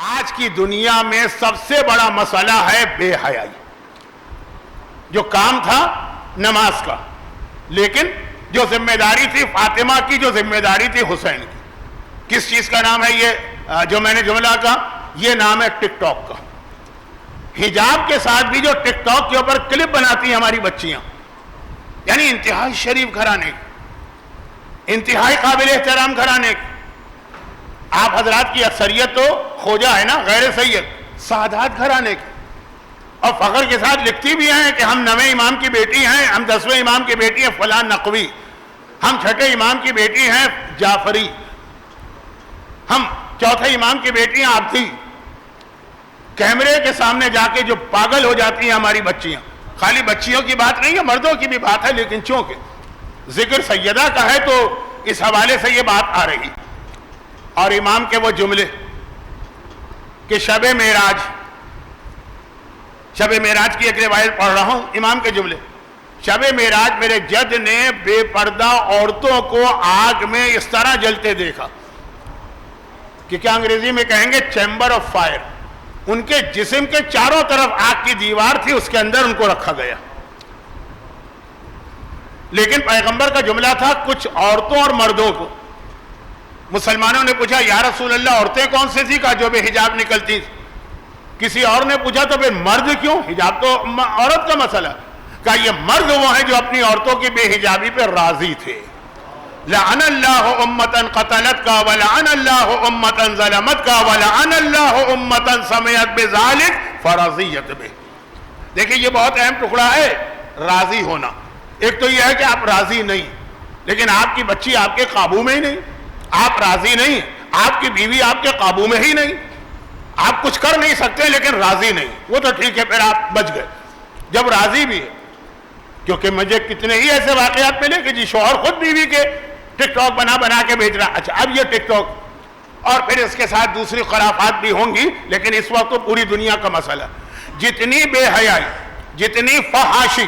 آج کی دنیا میں سب سے بڑا مسئلہ ہے بے حیائی. جو کام تھا نماز کا، لیکن جو ذمہ داری تھی فاطمہ کی، جو ذمہ داری تھی حسین کی. کس چیز کا نام ہے یہ جو میں نے جملہ کہا؟ یہ نام ہے ٹک ٹاک کا. حجاب کے ساتھ بھی جو ٹک ٹاک کے اوپر کلپ بناتی ہیں ہماری بچیاں، یعنی انتہائی شریف گھرانے کی، انتہائی قابل احترام گھرانے کی. آپ حضرات کی اکثریت تو خوجہ ہے نا، غیر سید، سادات گھرانے کی، اور فخر کے ساتھ لکھتی بھی ہیں کہ ہم 9ویں امام کی بیٹی ہیں، ہم 10ویں امام کی بیٹی ہیں فلاں نقوی، ہم 6ٹھے امام کی بیٹی ہیں جعفری، ہم 4تھے امام کی بیٹی ہیں عبدی. کیمرے کے سامنے جا کے جو پاگل ہو جاتی ہیں ہماری بچیاں. خالی بچیوں کی بات نہیں ہے، مردوں کی بھی بات ہے، لیکن چونکہ ذکر سیدہ کا ہے تو اس حوالے سے یہ بات آ رہی. اور امام کے وہ جملے کہ شب معراج کی ایک روایت پڑھ رہا ہوں، امام کے جملے. شب معراج میرے جد نے بے پردہ عورتوں کو آگ میں اس طرح جلتے دیکھا کہ کیا انگریزی میں کہیں گے چیمبر آف فائر. ان کے جسم کے چاروں طرف آگ کی دیوار تھی، اس کے اندر ان کو رکھا گیا. لیکن پیغمبر کا جملہ تھا کچھ عورتوں اور مردوں کو. مسلمانوں نے پوچھا یا رسول اللہ عورتیں کون سی تھی؟ کہا جو بے حجاب نکلتی. کسی اور نے پوچھا تو پھر مرد کیوں؟ حجاب تو عورت کا مسئلہ. کہا یہ مرد وہ ہیں جو اپنی عورتوں کی بے حجابی پہ راضی تھے. لعن اللہ امتن قتلت کا ولعن اللہ امتن ظلمت کا ولعن اللہ امتن سمیت بذالک فرضیت بے. دیکھیں یہ بہت اہم ٹکڑا ہے، راضی ہونا. ایک تو یہ ہے کہ آپ راضی نہیں، لیکن آپ کی بچی آپ کے قابو میں ہی نہیں. آپ راضی نہیں، آپ کی بیوی آپ کے قابو میں ہی نہیں. آپ کچھ کر نہیں سکتے لیکن راضی نہیں، وہ تو ٹھیک ہے، پھر آپ بچ گئے. جب راضی بھی ہے، کیونکہ مجھے کتنے ہی ایسے واقعات ملے کہ جی شوہر خود بیوی کے ٹک ٹاک بنا کے بھیج رہا. اچھا اب یہ ٹک ٹاک اور پھر اس کے ساتھ دوسری خرافات بھی ہوں گی، لیکن اس وقت تو پوری دنیا کا مسئلہ. جتنی بے حیائی، جتنی فحاشی،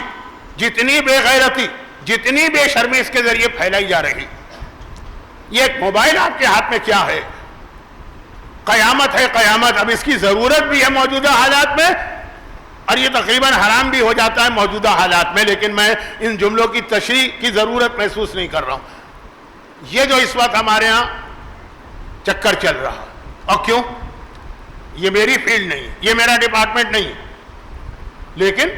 جتنی بے غیرتی، جتنی بے شرمی اس کے ذریعے پھیلائی جا رہی. یہ ایک موبائل آپ کے ہاتھ میں کیا ہے؟ قیامت ہے قیامت. اب اس کی ضرورت بھی ہے موجودہ حالات میں، اور یہ تقریباً حرام بھی ہو جاتا ہے موجودہ حالات میں، لیکن میں ان جملوں کی تشریح کی ضرورت محسوس نہیں کر رہا ہوں. یہ جو اس وقت ہمارے ہاں چکر چل رہا، اور کیوں؟ یہ میری فیلڈ نہیں، یہ میرا ڈپارٹمنٹ نہیں، لیکن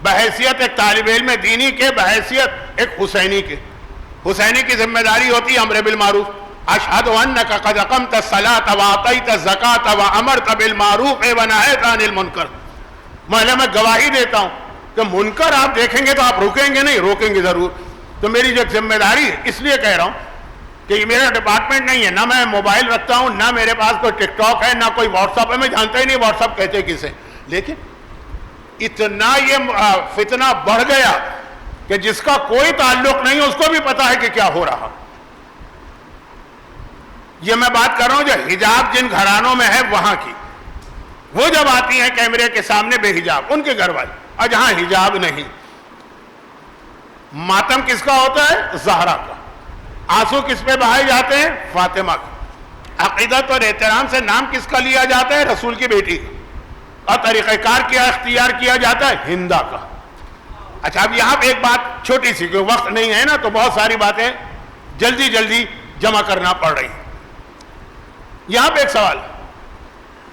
بحیثیت ایک طالب علم دینی کے، بحیثیت ایک حسینی کے، حسینی کی ذمہ داری ہوتی ہے امر بالمعروف. اشہد انک قد اقمت الصلاۃ واعطیت الزکاۃ وامرت بالمعروف ونہیت عن المنکر. میں گواہی دیتا ہوں کہ منکر آپ دیکھیں گے تو آپ رکیں گے نہیں، روکیں گے ضرور. تو میری جو ذمہ داری ہے، اس لیے کہہ رہا ہوں کہ یہ میرا ڈپارٹمنٹ نہیں ہے. نہ میں موبائل رکھتا ہوں، نہ میرے پاس کوئی ٹک ٹاک ہے، نہ کوئی واٹس ایپ ہے. میں جانتا ہی نہیں واٹس ایپ کہتے کسے. لیکن اتنا یہ فتنہ بڑھ گیا کہ جس کا کوئی تعلق نہیں اس کو بھی پتا ہے کہ کیا ہو رہا. یہ میں بات کر رہا ہوں جو حجاب جن گھرانوں میں ہے وہاں کی. وہ جب آتی ہیں کیمرے کے سامنے بے حجاب، ان کے گھر والے، اور جہاں حجاب نہیں. ماتم کس کا ہوتا ہے؟ زہرا کا. آنسو کس پہ بہائے جاتے ہیں؟ فاطمہ کا. عقیدت اور احترام سے نام کس کا لیا جاتا ہے؟ رسول کی بیٹی کا. اور طریقہ کار کیا اختیار کیا جاتا ہے؟ ہندا کا. اچھا اب یہاں پہ ایک بات چھوٹی سی، کیونکہ وقت نہیں ہے نا تو بہت ساری باتیں جلدی جلدی جمع کرنا پڑ رہی ہیں. یہاں پہ ایک سوال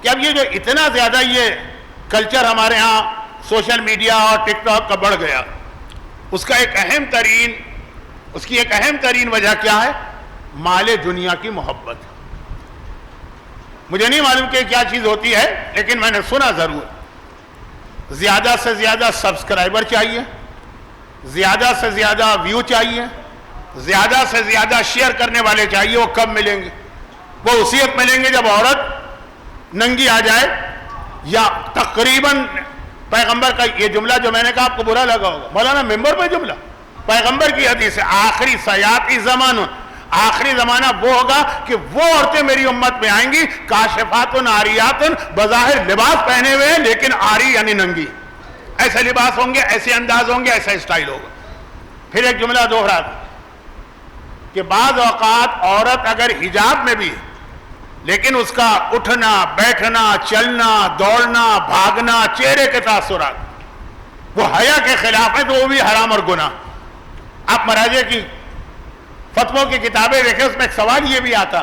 کہ اب یہ جو اتنا زیادہ یہ کلچر ہمارے ہاں سوشل میڈیا اور ٹک ٹاک کا بڑھ گیا، اس کی ایک اہم ترین وجہ کیا ہے؟ مال دنیا کی محبت. مجھے نہیں معلوم کہ کیا چیز ہوتی ہے، لیکن میں نے سنا ضرور. زیادہ سے زیادہ سبسکرائبر چاہیے، زیادہ سے زیادہ ویو چاہیے، زیادہ سے زیادہ شیئر کرنے والے چاہیے. وہ کب ملیں گے؟ وہ اسی وقت ملیں گے جب عورت ننگی آ جائے. یا تقریباً پیغمبر کا یہ جملہ جو میں نے کہا آپ کو برا لگا ہوگا، مولانا ممبر پہ جملہ، پیغمبر کی حدیث ہے آخری سیاتی زمانہ، آخری زمانہ وہ ہوگا کہ وہ عورتیں میری امت میں آئیں گی کاشفات عاریات، بظاہر لباس پہنے ہوئے لیکن عاری یعنی ننگی. ایسے لباس ہوں گے، ایسے انداز ہوں گے، ایسا اسٹائل ہوگا. پھر ایک جملہ دوہرا کہ بعض اوقات عورت اگر حجاب میں بھی لیکن اس کا اٹھنا بیٹھنا چلنا دوڑنا بھاگنا چہرے کے تاثرات وہ حیا کے خلاف ہے، تو وہ بھی حرام اور گناہ۔ آپ مراجع کی فتووں کی کتابیں دیکھیں، اس میں ایک سوال یہ بھی آتا،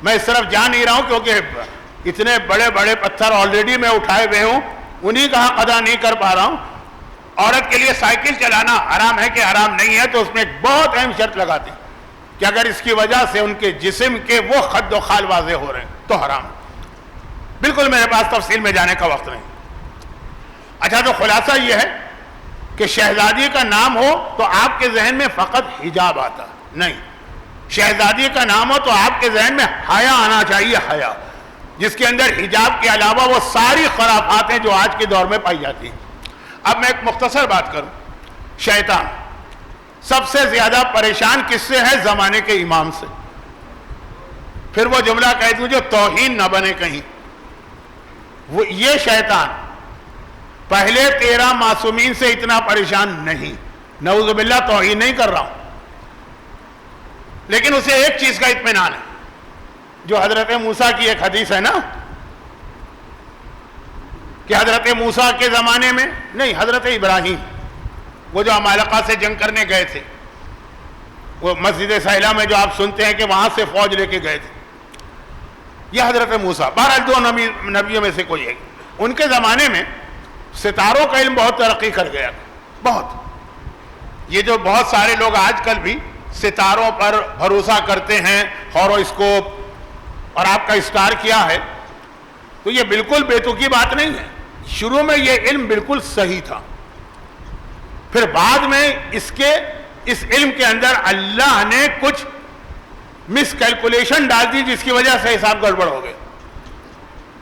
میں اس طرف جا نہیں رہا ہوں کیونکہ اتنے بڑے بڑے پتھر آلریڈی میں اٹھائے ہوئے ہوں، انہی کا حق ادا نہیں کر پا رہا ہوں۔ عورت کے لیے سائیکل چلانا حرام ہے کہ حرام نہیں ہے، تو اس میں ایک بہت اہم شرط لگاتے ہیں کہ اگر اس کی وجہ سے ان کے جسم کے وہ خد و خال واضح ہو رہے ہیں تو حرام ہے۔ بالکل میرے پاس تفصیل میں جانے کا وقت نہیں۔ اچھا، تو خلاصہ یہ ہے کہ شہزادی کا نام ہو تو آپ کے ذہن میں فقط حجاب آتا نہیں، شہزادی کا نام ہو تو آپ کے ذہن میں حیا آنا چاہیے، حیا، جس کے اندر حجاب کے علاوہ وہ ساری خرافات ہیں جو آج کے دور میں پائی جاتی ہیں۔ اب میں ایک مختصر بات کروں، شیطان سب سے زیادہ پریشان کس سے ہے؟ زمانے کے امام سے۔ پھر وہ جملہ کہہ دوں جو توہین نہ بنے کہیں، وہ یہ شیطان پہلے 13 معصومین سے اتنا پریشان نہیں، نعوذ باللہ توہین نہیں کر رہا ہوں، لیکن اسے ایک چیز کا اطمینان ہے، جو حضرت موسیٰ کی ایک حدیث ہے نا کہ حضرت موسیٰ کے زمانے میں نہیں، حضرت ابراہیم وہ جو عمالقہ سے جنگ کرنے گئے تھے، وہ مسجد سہلہ میں جو آپ سنتے ہیں کہ وہاں سے فوج لے کے گئے تھے، یہ حضرت موسیٰ، بہرحال دو نبیوں میں سے کوئی ہے، ان کے زمانے میں ستاروں کا علم بہت ترقی کر گیا، بہت۔ یہ جو بہت سارے لوگ آج کل بھی ستاروں پر بھروسہ کرتے ہیں، ہاروسکوپ اور آپ کا اسٹار کیا ہے، تو یہ بالکل بے تکی بات نہیں ہے۔ شروع میں یہ علم بالکل صحیح تھا، پھر بعد میں اس علم کے اندر اللہ نے کچھ مس کیلکولیشن ڈال دی جس کی وجہ سے حساب گڑبڑ ہو گئے۔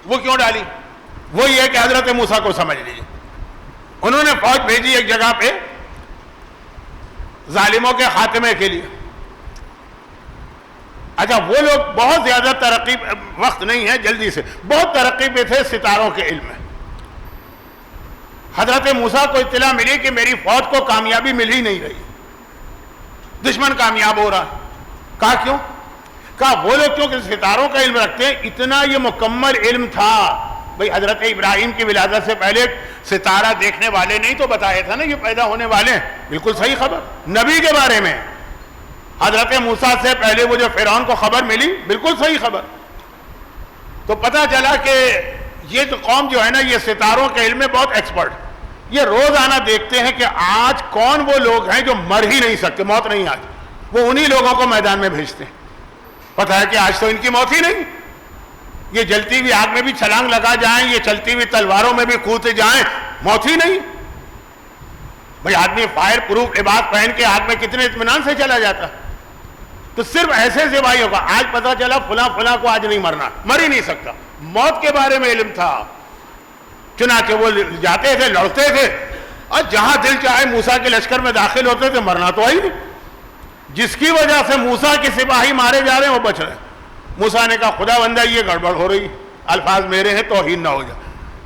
وہ کیوں ڈالی؟ وہ یہ کہ حضرت موسیٰ کو سمجھ لیجیے، انہوں نے فوج بھیجی ایک جگہ پہ ظالموں کے خاتمے کے لیے۔ اچھا، وہ لوگ بہت زیادہ ترقی، وقت نہیں ہے جلدی سے، بہت ترقی پہ تھے ستاروں کے علم میں۔ حضرت موسیٰ کو اطلاع ملی کہ میری فوج کو کامیابی مل ہی نہیں رہی، دشمن کامیاب ہو رہا ہے۔ کہا کیوں؟ کہا وہ لوگ کیونکہ ستاروں کا علم رکھتے ہیں، اتنا یہ مکمل علم تھا۔ بھئی حضرت ابراہیم کی ولادت سے پہلے ستارہ دیکھنے والے نہیں تو بتایا تھا نا یہ پیدا ہونے والے ہیں، بالکل صحیح خبر۔ نبی کے بارے میں حضرت موسیٰ سے پہلے وہ جو فرعون کو خبر ملی، بالکل صحیح خبر۔ تو پتہ چلا کہ یہ جو قوم جو ہے نا، یہ ستاروں کے علم میں بہت ایکسپرٹ، یہ روزانہ دیکھتے ہیں کہ آج کون وہ لوگ ہیں جو مر ہی نہیں سکتے، موت نہیں آج، وہ انہی لوگوں کو میدان میں بھیجتے ہیں۔ پتہ ہے کہ آج تو ان کی موت ہی نہیں، یہ جلتی ہوئی آگ میں بھی چھلانگ لگا جائیں، یہ چلتی ہوئی تلواروں میں بھی کود جائیں، موت ہی نہیں۔ بھئی آدمی فائر پروف لباس پہن کے آگ میں کتنے اطمینان سے چلا جاتا، تو صرف ایسے سپاہیوں کا آج پتہ چلا فلاں کو آج نہیں مرنا، مر ہی نہیں سکتا، موت کے بارے میں علم تھا۔ چنانچہ وہ جاتے تھے، لڑتے تھے، اور جہاں دل چاہے موسیٰ کے لشکر میں داخل ہوتے تھے، مرنا تو آئی نہیں۔ جس کی وجہ سے موسیٰ کے سپاہی مارے جا رہے ہیں وہ بچ رہے ہیں۔ موسیٰ نے کہا خدا بندہ یہ گڑبڑ ہو رہی، الفاظ میرے ہیں، توہین نہ ہو جائے۔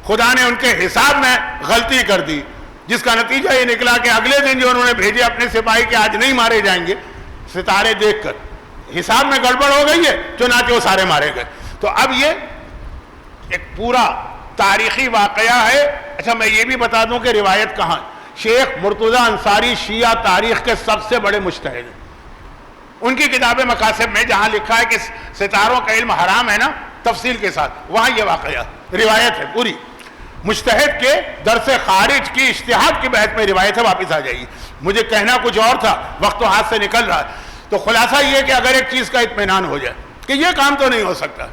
خدا نے ان کے حساب میں غلطی کر دی، جس کا نتیجہ یہ نکلا کہ اگلے دن جو انہوں نے بھیجے اپنے سپاہی کہ آج نہیں مارے جائیں گے، ستارے دیکھ کر حساب میں گڑبڑ ہو گئی ہے، چنانچہ وہ سارے مارے گئے۔ تو اب یہ ایک پورا تاریخی واقعہ ہے۔ اچھا، میں یہ بھی بتا دوں کہ روایت کہاں، شیخ مرتضیٰ انصاری شیعہ تاریخ کے سب سے بڑے مجتہد ہیں، ان کی کتاب مقاصد میں جہاں لکھا ہے کہ ستاروں کا علم حرام ہے نا، تفصیل کے ساتھ، وہاں یہ واقعہ روایت ہے پوری، مجتہد کے درس خارج کی اجتہاد کی بحث میں روایت ہے، واپس آ جائیے۔ مجھے کہنا کچھ اور تھا، وقت تو ہاتھ سے نکل رہا ہے۔ تو خلاصہ یہ کہ اگر ایک چیز کا اطمینان ہو جائے کہ یہ کام تو نہیں ہو سکتا،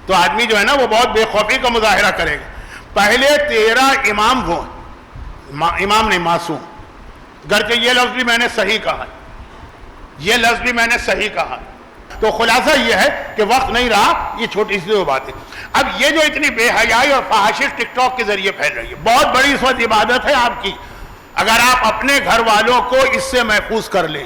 تو آدمی جو ہے نا وہ بہت بے خوفی کا مظاہرہ کرے گا۔ پہلے 13 امام وہ امام نہیں، معصوم، گرچہ یہ لفظ بھی میں نے صحیح کہا، یہ لفظ بھی میں نے صحیح کہا۔ تو خلاصہ یہ ہے کہ وقت نہیں رہا، یہ چھوٹی سی بات ہے۔ اب یہ جو اتنی بے حیائی اور فحاشی ٹک ٹاک کے ذریعے پھیل رہی ہے، بہت بڑی اس وقت عبادت ہے آپ کی، اگر آپ اپنے گھر والوں کو اس سے محفوظ کر لیں۔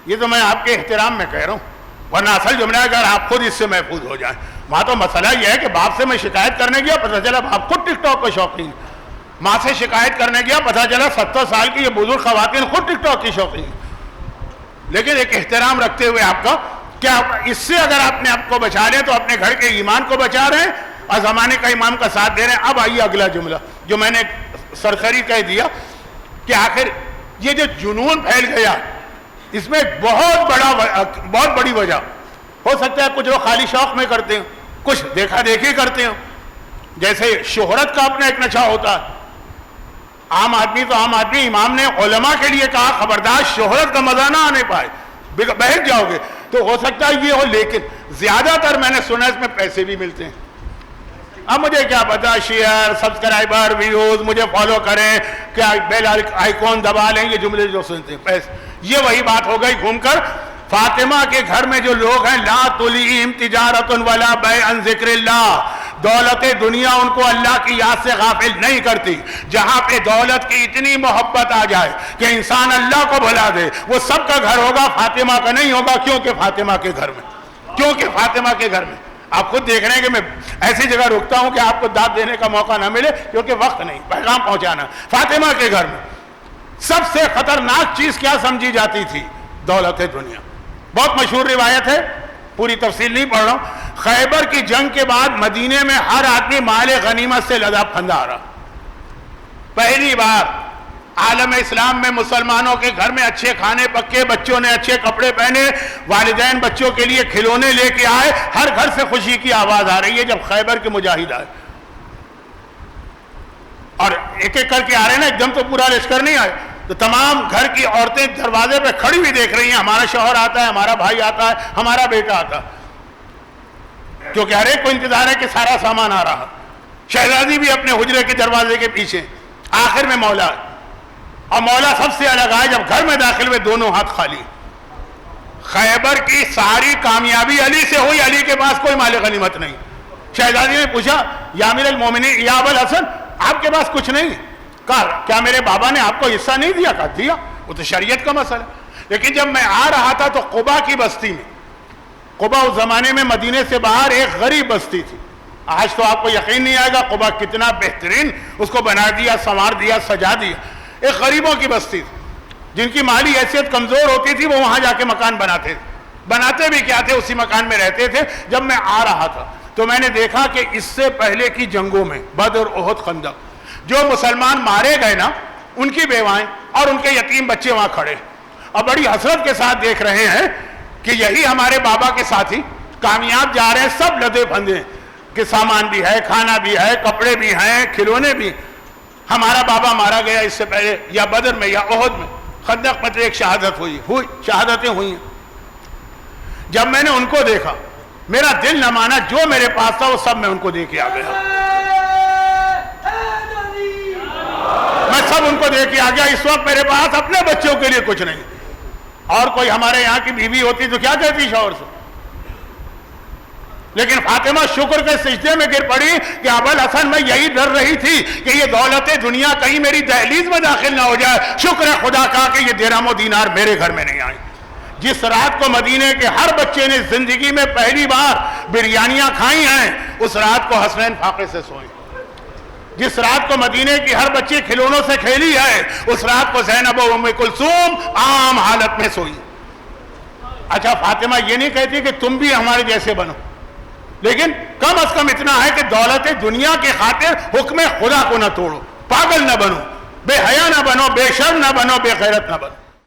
یہ تو میں آپ کے احترام میں کہہ رہا ہوں، ورنہ اصل جملہ ہے اگر آپ خود اس سے محفوظ ہو جائیں۔ وہاں تو مسئلہ یہ ہے کہ باپ سے میں شکایت کرنے گیا، پتہ چلا باپ خود ٹک ٹاک کا شوقین، ماں سے شکایت کرنے گیا، پتہ چلا 70 سال کی یہ بزرگ خواتین خود ٹک ٹاک کی شوقین۔ لیکن ایک احترام رکھتے ہوئے آپ کا کیا اس سے اگر اپنے آپ کو بچا لیں تو اپنے گھر کے ایمان کو بچا رہے ہیں اور زمانے کا امام کا ساتھ دے رہے ہیں. اب آئیے اگلا جملہ جو میں نے سرسری کہہ دیا کہ آخر یہ جو جنون پھیل گیا اس میں بہت بڑی وجہ ہو سکتا ہے. کچھ لوگ خالی شوق میں کرتے ہیں, کچھ دیکھا دیکھی کرتے ہیں. جیسے شہرت کا اپنا ایک نشہ ہوتا ہے. عام آدمی تو عام آدمی, امام نے علماء کے لیے کہا خبردار شہرت کا مزہ نہ آنے پائے, بہک جاؤ گے. تو ہو سکتا ہے یہ ہو, لیکن زیادہ تر میں نے سنا اس میں پیسے بھی ملتے ہیں. اب مجھے کیا پتا, شیئر, سبسکرائبر, ویوز, مجھے فالو کریں, کیا بیل آئیکن دبا لیں, یہ جملے جو سنتے ہیں پیسے. یہ وہی بات ہو گئی گھوم کر. فاطمہ کے گھر میں جو لوگ ہیں, لا تلہم تجارت ولا بیع عن ذکر اللہ, دولت دنیا ان کو اللہ کی یاد سے غافل نہیں کرتی. جہاں پہ دولت کی اتنی محبت آ جائے کہ انسان اللہ کو بھلا دے, وہ سب کا گھر ہوگا, فاطمہ کا نہیں ہوگا. کیونکہ فاطمہ کے گھر میں, کیونکہ فاطمہ کے گھر میں. آپ خود دیکھ رہے ہیں کہ میں ایسی جگہ رکتا ہوں کہ آپ کو داد دینے کا موقع نہ ملے, کیونکہ وقت نہیں, پیغام پہنچانا. فاطمہ کے گھر میں سب سے خطرناک چیز کیا سمجھی جاتی تھی؟ دولت دنیا. بہت مشہور روایت ہے, پوری تفصیل نہیں پڑھ رہا ہوں. خیبر کی جنگ کے بعد مدینے میں ہر آدمی مال غنیمت سے لدا پھندا آ رہا. پہلی بار عالم اسلام میں مسلمانوں کے گھر میں اچھے کھانے پکے, بچوں نے اچھے کپڑے پہنے, والدین بچوں کے لیے کھلونے لے کے آئے, ہر گھر سے خوشی کی آواز آ رہی ہے. جب خیبر کے مجاہد آئے اور ایک ایک کر کے آ رہے ہیں نا, ایک دم تو پورا لشکر نہیں آئے, تو تمام گھر کی عورتیں دروازے پہ کھڑی ہوئی دیکھ رہی ہیں, ہمارا شوہر آتا ہے, ہمارا بھائی آتا ہے, ہمارا بیٹا آتا ہے. کیونکہ ہر ایک کو انتظار ہے کہ سارا سامان آ رہا. شہزادی بھی اپنے حجرے کے دروازے کے پیچھے. آخر میں مولا, اور مولا سب سے الگ آئے. جب گھر میں داخل ہوئے دونوں ہاتھ خالی. خیبر کی ساری کامیابی علی سے ہوئی, علی کے پاس کوئی مال غنیمت نہیں. شہزادی نے پوچھا, یا امیر المومنین, یا ابو الحسن, آپ کے پاس کچھ نہیں؟ کہا کیا میرے بابا نے آپ کو حصہ نہیں دیا؟ کہا دیا, وہ تو شریعت کا مسئلہ. لیکن جب میں آ رہا تھا تو قبا کی بستی میں, قبا اس زمانے میں مدینے سے باہر ایک غریب بستی تھی. آج تو آپ کو یقین نہیں آئے گا قبا کتنا بہترین اس کو بنا دیا, سنوار دیا, سجا دیا. ایک غریبوں کی بستی تھی جن کی مالی حیثیت کمزور ہوتی تھی, وہ وہاں جا کے مکان بناتے تھے. بناتے بھی کیا تھے, اسی مکان میں رہتے تھے. جب میں آ رہا تھا تو میں نے دیکھا کہ اس سے پہلے کی جنگوں میں, بدر, احد, خندق, جو مسلمان مارے گئے نا, ان کی بیوائیں اور ان کے یتیم بچے وہاں کھڑے, اور بڑی حسرت کے ساتھ دیکھ رہے ہیں کہ یہی ہمارے بابا کے ساتھی کامیاب جا رہے ہیں, سب لدے پھندے کہ سامان بھی ہے, کھانا بھی ہے, کپڑے بھی ہیں, کھلونے بھی. ہمارا بابا مارا گیا اس سے پہلے, یا بدر میں یا احد میں. خندق میں تو ایک شہادت ہوئی, شہادتیں ہوئی ہیں. جب میں نے ان کو دیکھا میرا دل نہ مانا, جو میرے پاس تھا وہ سب میں ان کو دے کے آ گیا. میں سب ان کو دے کے آ گیا. اس وقت میرے پاس اپنے بچوں کے لیے کچھ نہیں. اور کوئی ہمارے یہاں کی بیوی ہوتی تو کیا کہتی شوہر سے, لیکن فاطمہ شکر کے سجدے میں گر پڑی کہ ابو الحسن, میں یہی ڈر رہی تھی کہ یہ دولت دنیا کہیں میری دہلیز میں داخل نہ ہو جائے. شکر ہے خدا کا کہ یہ درہم و دینار میرے گھر میں نہیں آئی. جس رات کو مدینے کے ہر بچے نے زندگی میں پہلی بار بریانیاں کھائی ہیں, اس رات کو حسنین فاقے سے سوئی. جس رات کو مدینے کی ہر بچی کھلونوں سے کھیلی ہے, اس رات کو زینب و ام کلثوم عام حالت میں سوئی. اچھا, فاطمہ یہ نہیں کہتی کہ تم بھی ہمارے جیسے بنو, لیکن کم از کم اتنا ہے کہ دولت دنیا کی خاطر حکم خدا کو نہ توڑو, پاگل نہ بنو, بے حیا نہ بنو, بے شرم نہ بنو, بے غیرت نہ بنو.